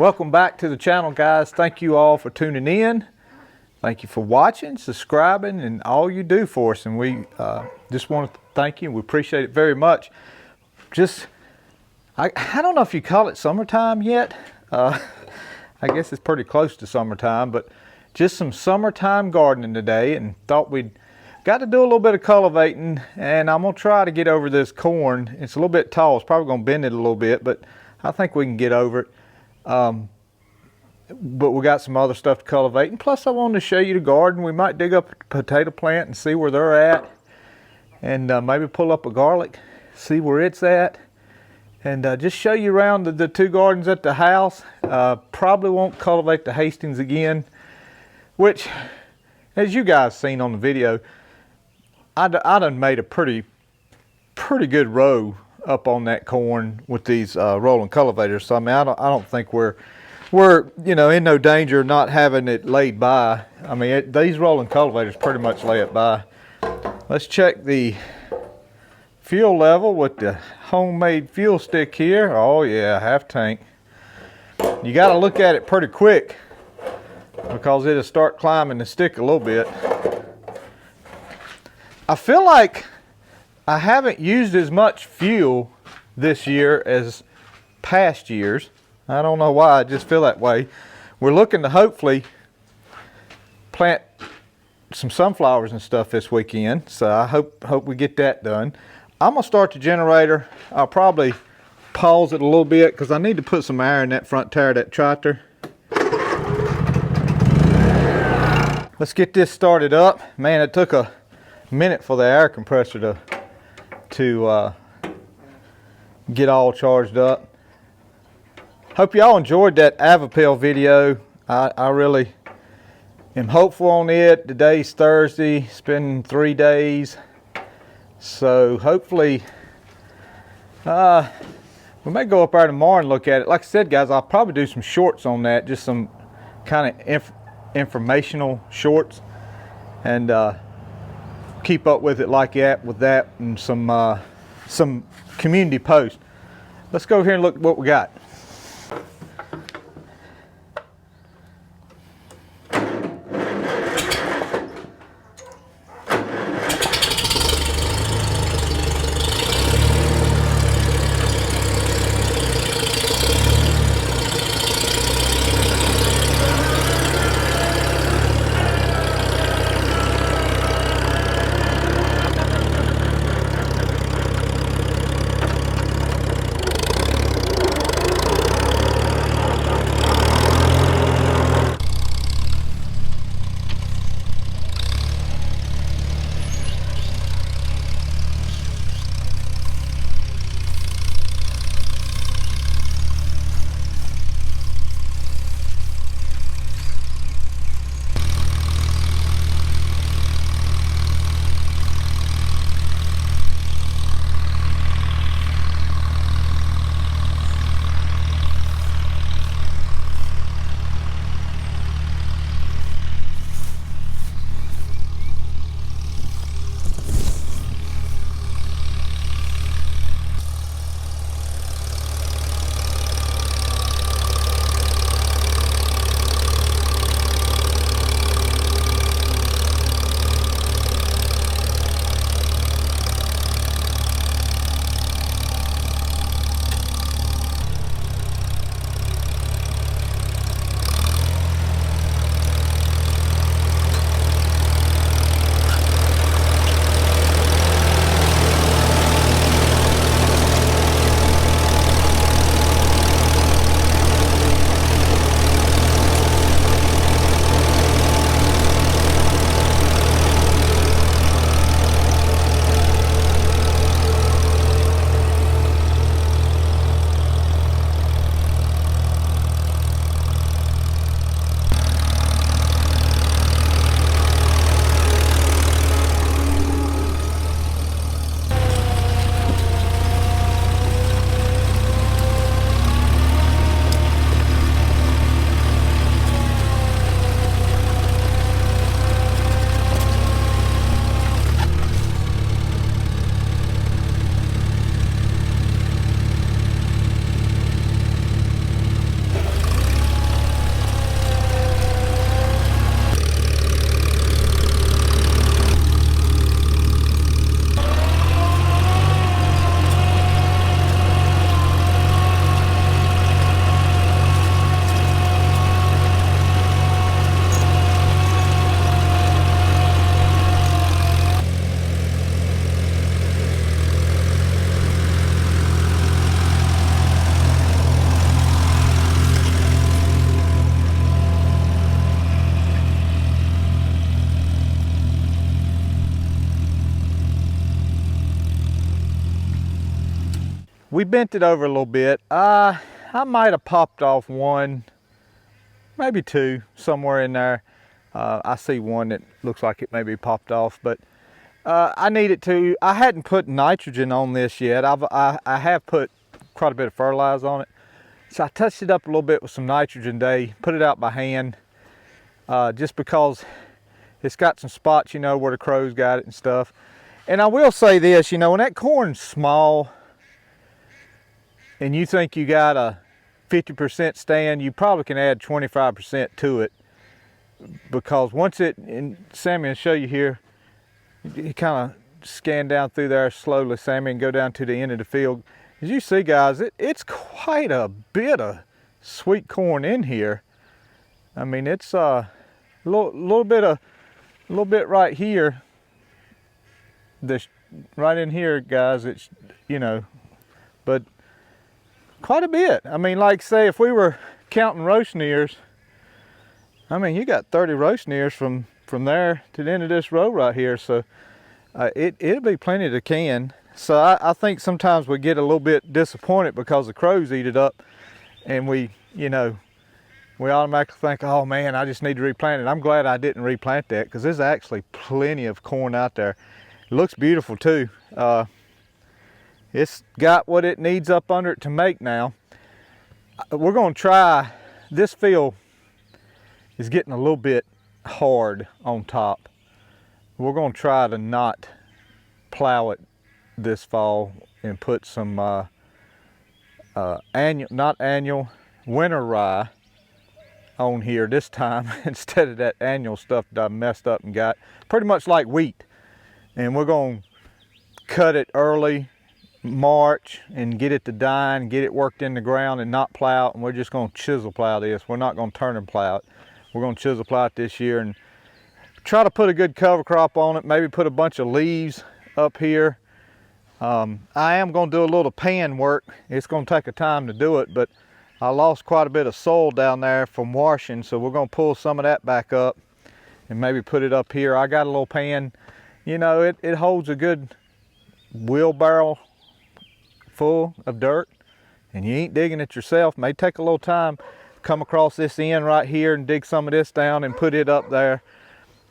Welcome back to the channel, guys. Thank you all for tuning in. Thank you for watching, subscribing, and all you do for us. And we just want to thank you. We appreciate it very much. I don't know if you call it summertime yet. I guess it's pretty close to summertime, but just some summertime gardening today, and thought we'd got to do a little bit of cultivating, and I'm gonna try to get over this corn. It's a little bit tall. It's probably gonna bend it a little bit, but I think we can get over it. But we got some other stuff to cultivate, and plus I wanted to show you the garden. We might dig up a potato plant and see where they're at, and maybe pull up a garlic, see where it's at, and just show you around the two gardens at the house. Probably won't cultivate the Hastings again, which, as you guys seen on the video, I done made a pretty good row up on that corn with these rolling cultivators. So I mean, I don't think we're in no danger of not having it laid by. I mean, these rolling cultivators pretty much lay it by. Let's check the fuel level with the homemade fuel stick here. Oh yeah, half tank. You got to look at it pretty quick, because it'll start climbing the stick a little bit. I feel like I haven't used as much fuel this year as past years. I don't know why, I just feel that way. We're looking to hopefully plant some sunflowers and stuff this weekend, so I hope we get that done. I'm gonna start the generator. I'll probably pause it a little bit because I need to put some air in that front tire of that tractor. Let's get this started up. Man, it took a minute for the air compressor to get all charged up. Hope y'all enjoyed that Avipel video. I really am hopeful on it. Today's Thursday. It's been 3 days, so hopefully we may go up there tomorrow and look at it. Like I said, guys, I'll probably do some shorts on that, just some kind of informational shorts, and keep up with it like that, and some community posts. Let's go here and look at what we got. We bent it over a little bit. I might have popped off one, maybe two, somewhere in there. I see one that looks like it may be popped off, but I needed to. I hadn't put nitrogen on this yet. I have put quite a bit of fertilizer on it. So I touched it up a little bit with some nitrogen day, put it out by hand, just because it's got some spots, you know, where the crows got it and stuff. And I will say this, you know, when that corn's small and you think you got a 50% stand, you probably can add 25% to it, because once it, and Sammy will show you here, you kind of scan down through there slowly, Sammy, and go down to the end of the field. As you see, guys, it's quite a bit of sweet corn in here. I mean, it's a little bit right here. This right in here, guys. It's, you know, but quite a bit. I mean, like say if we were counting roast ears, I mean, you got 30 roast ears from there to the end of this row right here. So it'll be plenty to can. So I think sometimes we get a little bit disappointed because the crows eat it up, and we, you know, we automatically think, oh man, I just need to replant it. I'm glad I didn't replant that, because there's actually plenty of corn out there. It looks beautiful too. It's got what it needs up under it to make now. We're gonna try, this field is getting a little bit hard on top. We're gonna try to not plow it this fall and put some winter rye on here this time instead of that annual stuff that I messed up and got, pretty much like wheat. And we're going to cut it early March and get it to die and get it worked in the ground and not plow it. And we're just going to chisel plow this. We're not going to turn and plow it. We're going to chisel plow it this year and try to put a good cover crop on it, maybe put a bunch of leaves up here. I am going to do a little pan work. It's going to take a time to do it, but I lost quite a bit of soil down there from washing, so we're going to pull some of that back up and maybe put it up here. I got a little pan, you know, it holds a good wheelbarrow full of dirt, and you ain't digging it yourself. May take a little time. Come across this end right here and dig some of this down and put it up there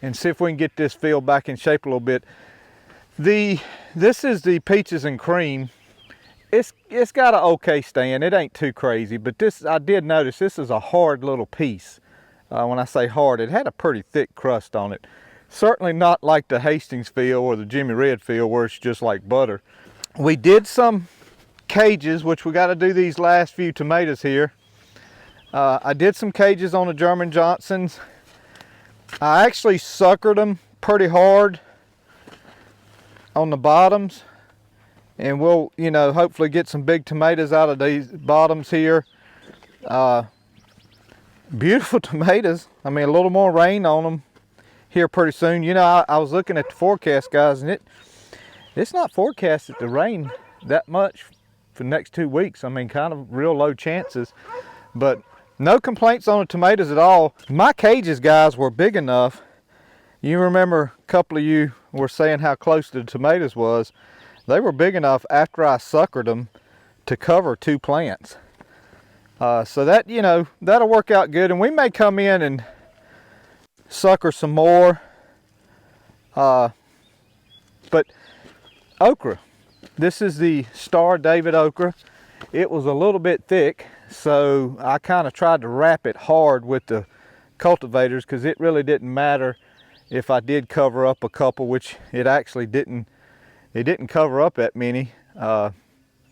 and see if we can get this field back in shape a little bit. This is the peaches and cream. It's got an okay stand. It ain't too crazy, but this, I did notice this is a hard little piece. When I say hard, it had a pretty thick crust on it. Certainly not like the Hastings field or the Jimmy Red field where it's just like butter. We did some cages, which we got to do these last few tomatoes here. I did some cages on the German Johnsons. I actually suckered them pretty hard on the bottoms, and we'll, you know, hopefully get some big tomatoes out of these bottoms here. Beautiful tomatoes. I mean, a little more rain on them here pretty soon. You know, I was looking at the forecast, guys, and it's not forecasted to rain that much for the next 2 weeks. I mean, kind of real low chances, but no complaints on the tomatoes at all. My cages, guys, were big enough. You remember a couple of you were saying how close the tomatoes was. They were big enough after I suckered them to cover 2 plants. So that, you know, that'll work out good. And we may come in and sucker some more. But okra. This is the Star David okra. It was a little bit thick, so I kind of tried to wrap it hard with the cultivators, because it really didn't matter if I did cover up a couple, which it actually didn't. It didn't cover up that many. I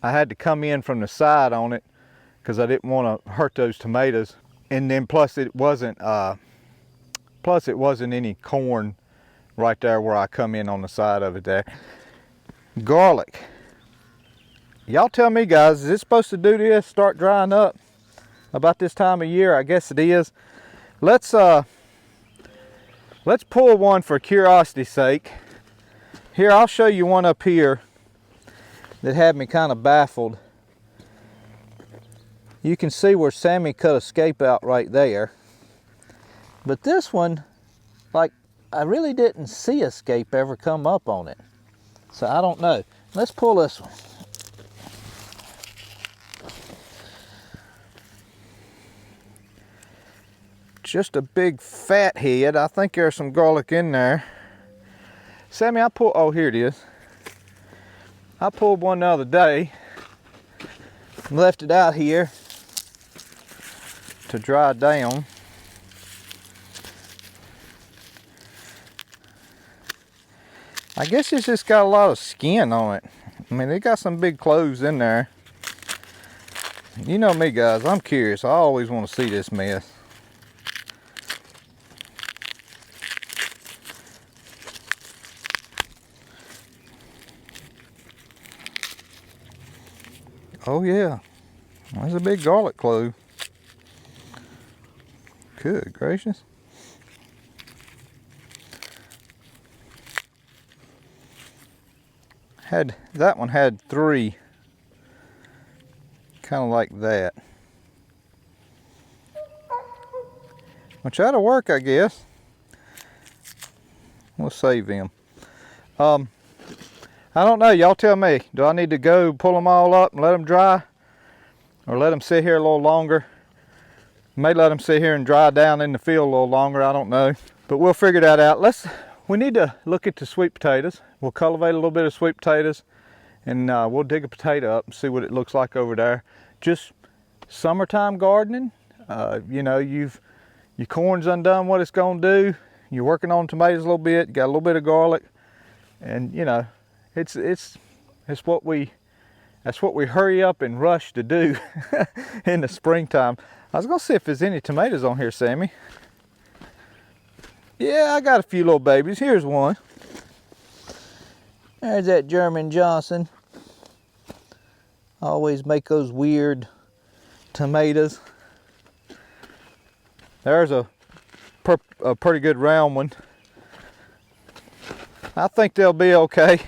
had to come in from the side on it because I didn't want to hurt those tomatoes. And then plus it wasn't any corn right there where I come in on the side of it there. Garlic. Y'all tell me, guys, is it supposed to do this, start drying up about this time of year? I guess it is. Let's pull one for curiosity's sake. Here, I'll show you one up here that had me kind of baffled. You can see where Sammy cut a scape out right there. But this one, like, I really didn't see a scape ever come up on it. So I don't know. Let's pull this one. just a big fat head. I think there's some garlic in there. Sammy, oh, here it is. I pulled one the other day, left it out here to dry down. I guess it's just got a lot of skin on it. I mean, it got some big cloves in there. You know me, guys, I'm curious. I always want to see this mess. Oh yeah, there's a big garlic clove. Good gracious. That one had 3, kind of like that. Which that'll work, I guess. We'll save them. I don't know, y'all tell me. Do I need to go pull them all up and let them dry? Or let them sit here a little longer? May let them sit here and dry down in the field a little longer, I don't know. But we'll figure that out. We need to look at the sweet potatoes. We'll cultivate a little bit of sweet potatoes, and we'll dig a potato up and see what it looks like over there. Just summertime gardening. You know, your corn's undone what it's gonna do. You're working on tomatoes a little bit, got a little bit of garlic, and you know, that's what we hurry up and rush to do in the springtime. I was gonna see if there's any tomatoes on here, Sammy. Yeah, I got a few little babies. Here's one. There's that German Johnson. Always make those weird tomatoes. There's a pretty good round one. I think they'll be okay.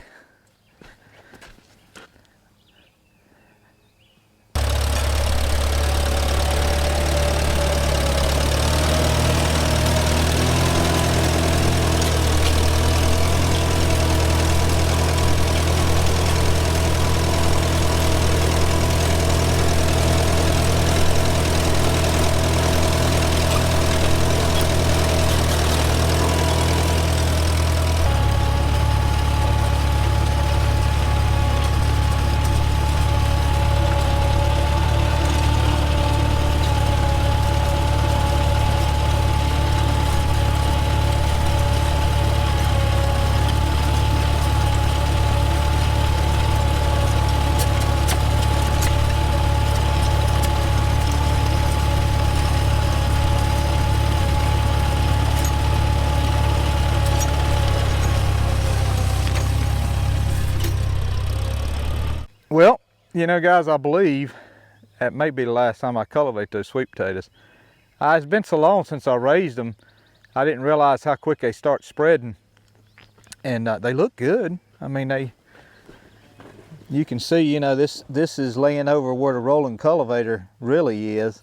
Well, you know, guys, I believe that may be the last time I cultivate those sweet potatoes. It's been so long since I raised them, I didn't realize how quick they start spreading. And they look good. I mean, you can see, you know, this is laying over where the rolling cultivator really is.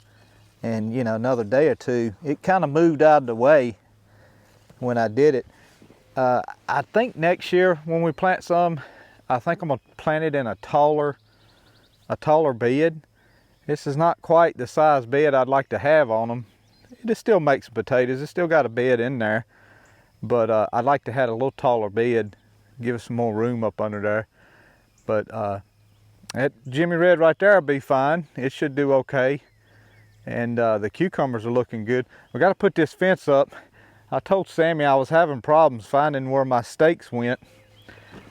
And, you know, another day or two, it kind of moved out of the way when I did it. I think next year when we plant some, I think I'm gonna plant it in a taller bed. This is not quite the size bed I'd like to have on them. It still makes potatoes. It's still got a bed in there, but I'd like to have a little taller bed, give us some more room up under there. But that Jimmy Red right there will be fine. It should do okay. And the cucumbers are looking good. We got to put this fence up. I told Sammy I was having problems finding where my stakes went.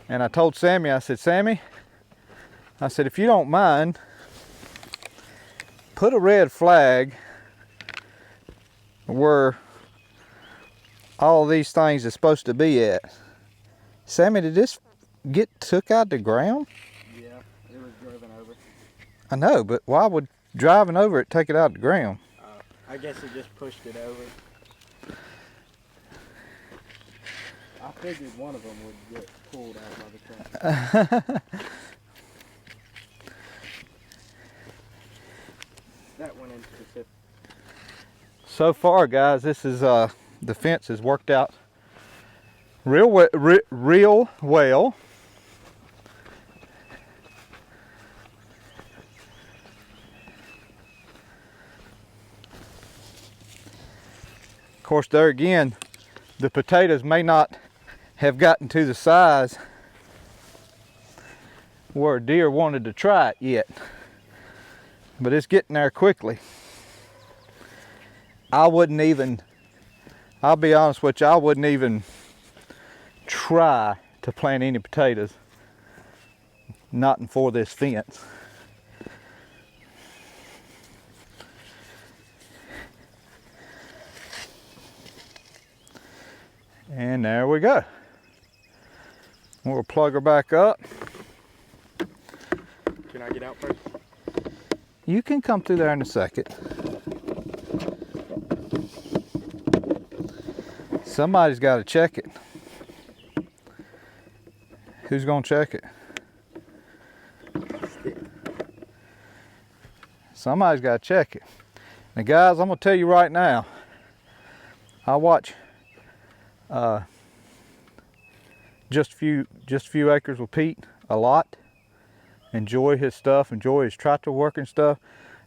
And I told Sammy, I said, Sammy, I said, if you don't mind, put a red flag where all these things are supposed to be at. Sammy, did this get took out the ground? Yeah, it was driven over. I know, but why would driving over it take it out the ground? I guess it just pushed it over. I figured one of them would get pulled out by the truck. That went into the tip. So far, guys, this is the fence has worked out real well. course, there again, the potatoes may not have gotten to the size where a deer wanted to try it yet, but it's getting there quickly. I'll be honest with you, I wouldn't even try to plant any potatoes, not for this fence. And there we go. We'll plug her back up. Can I get out first? You can come through there in a second. Somebody's got to check it. Who's going to check it? Somebody's got to check it. Now guys, I'm going to tell you right now, I watch just a few acres with Pete a lot. Enjoy his stuff, enjoy his tractor work and stuff,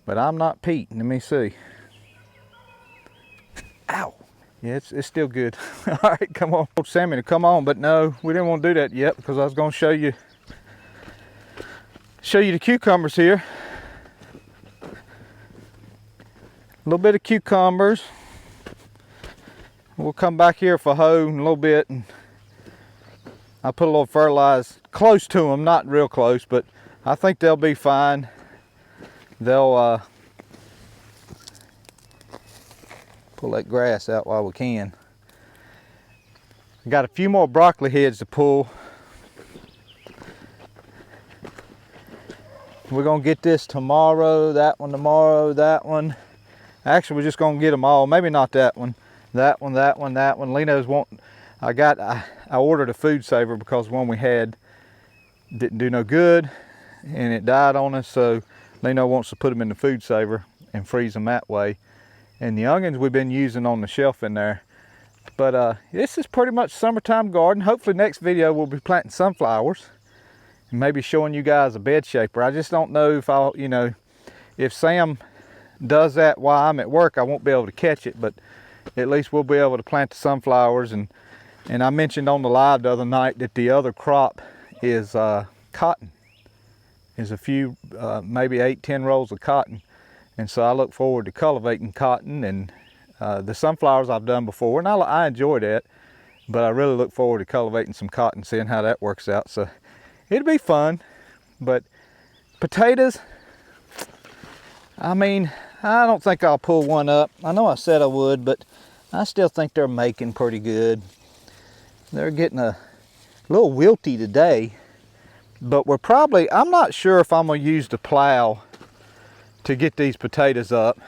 but I'm not Pete. Let me see. Ow. Yeah, it's still good. All right, come on. Told Sammy to come on, but no, we didn't want to do that yet because I was going to show you the cucumbers here. A little bit of cucumbers. We'll come back here for hoe in a little bit, and I put a little fertilizer close to them, not real close, but I think they'll be fine. They'll pull that grass out while we can. I got a few more broccoli heads to pull. We're gonna get this tomorrow, that one tomorrow, that one. Actually, we're just gonna get them all. Maybe not that one. That one, that one, that one. Leno's wanting. I ordered a food saver because the one we had didn't do no good and it died on us, so Leno wants to put them in the food saver and freeze them that way. And the onions we've been using on the shelf in there. But this is pretty much summertime garden. Hopefully next video we'll be planting sunflowers and maybe showing you guys a bed shaper. I just don't know if I'll, if Sam does that while I'm at work, I won't be able to catch it, but at least we'll be able to plant the sunflowers. And I mentioned on the live the other night that the other crop is cotton. There's a few, maybe 8-10 rolls of cotton. And so I look forward to cultivating cotton. And the sunflowers I've done before, and I enjoy that, but I really look forward to cultivating some cotton, seeing how that works out. So it'll be fun. But potatoes, I mean, I don't think I'll pull one up. I know I said I would, but I still think they're making pretty good. They're getting a little wilty today, but we're probably, I'm not sure if I'm gonna use the plow to get these potatoes up.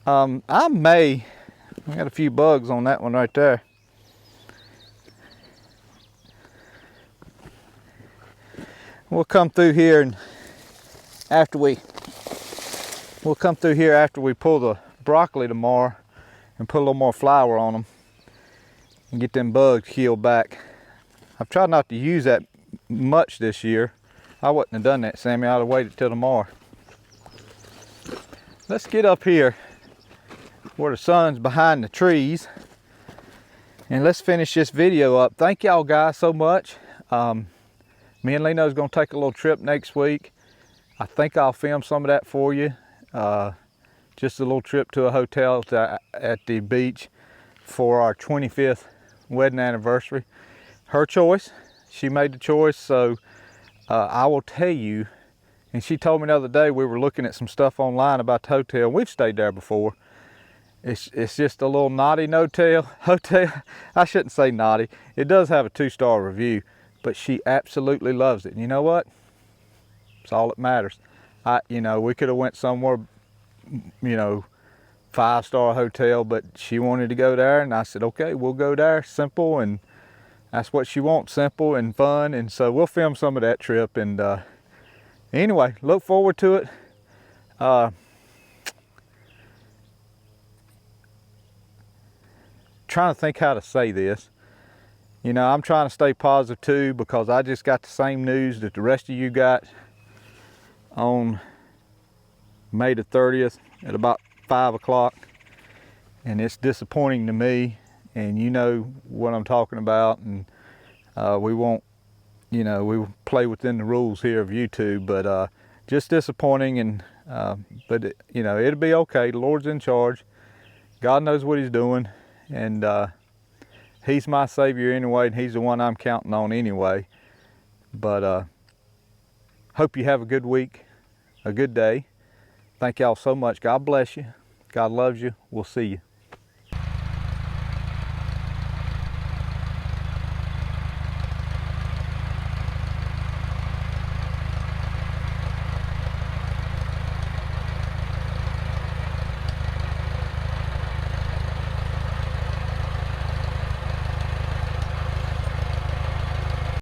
I got a few bugs on that one right there. We'll come through here and after we pull the broccoli tomorrow and put a little more flour on them and get them bugs killed back. I've tried not to use that much this year. I wouldn't have done that, Sammy. I'd have waited till tomorrow. Let's get up here where the sun's behind the trees and let's finish this video up. Thank y'all guys so much. Me and Leno's gonna take a little trip next week. I think I'll film some of that for you. Just a little trip to a hotel at the beach for our 25th wedding anniversary. Her choice. She made the choice, so I will tell you. And she told me the other day, we were looking at some stuff online about the hotel. We've stayed there before. It's just a little naughty hotel. I shouldn't say naughty. It does have a 2-star review, but she absolutely loves it. And you know what? It's all that matters. We could have went somewhere, 5-star hotel, but she wanted to go there, and I said, okay, we'll go there. Simple, and that's what she wants, simple and fun. And so we'll film some of that trip. And anyway, look forward to it. Trying to think how to say this. I'm trying to stay positive too, because I just got the same news that the rest of you got on May the 30th at about 5 o'clock. and it's disappointing to me. And you know what I'm talking about. And we won't, you know, we play within the rules here of YouTube, but just disappointing. And but you know, it'll be okay. The Lord's in charge. God knows what He's doing, and He's my Savior anyway, and He's the one I'm counting on anyway. But hope you have a good week, a good day. Thank y'all so much. God bless you. God loves you. We'll see you.